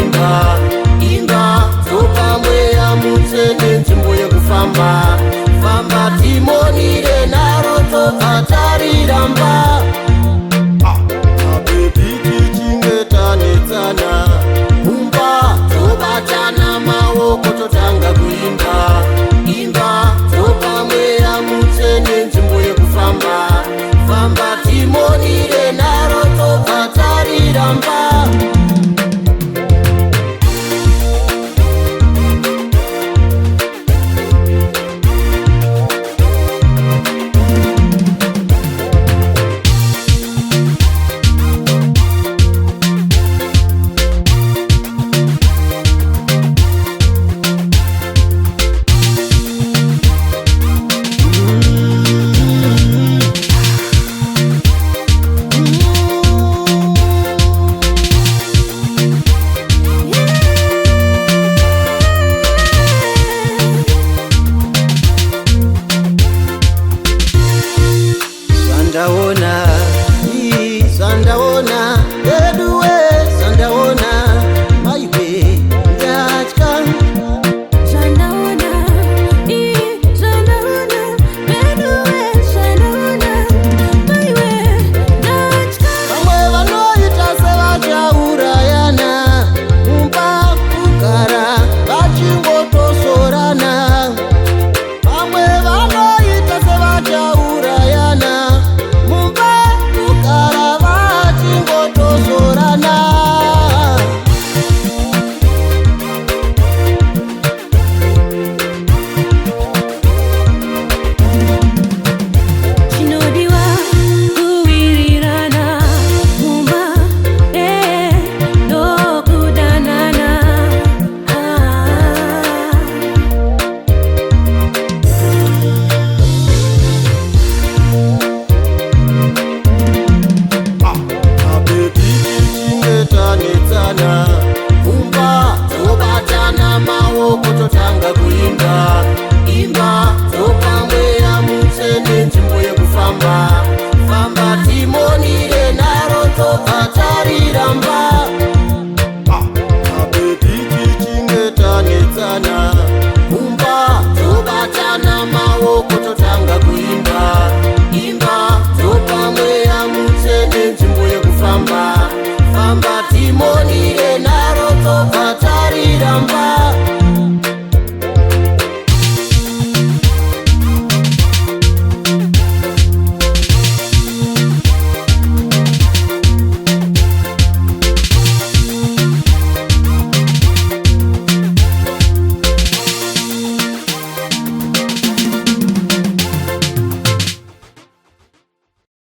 kuimba. Imba topamweya mutsene nzvimbo yekufamba. Famba timonire naro tokatarira mba. Mabebi tichinge tanetsana. Umba tobatana maoko totanga kuimba. Imba topamweya mutsene nzvimbo yekufamba. Famba timonire naro tokatarira mba. Sandaona, eduwe, sandaona, maiwe, ndachka. Sandaona, sandaona, eduwe, sandaona, maiwe, ndachka. Vamwe vanoita sevachaurayana, mumba kugara vachingotosorana. Vamwe vanoita sevachaurayana, mumba kugara vachingotosorana. Chinodiwa kuwirirana mumba nokudanana. Mabebi tichinge tanetsana. Umba tobatana maoko totanga kuimba. Imba topamweya mutsene nzvimbo yekufamba. Famba timonire naro tokatarira mba. Mabebi tichinge tanetsana. Umba tobatana maoko totanga kuimba. Imba topamweya mutsene nzvimbo yekufamba. Famba timonire naro tokatarira mba.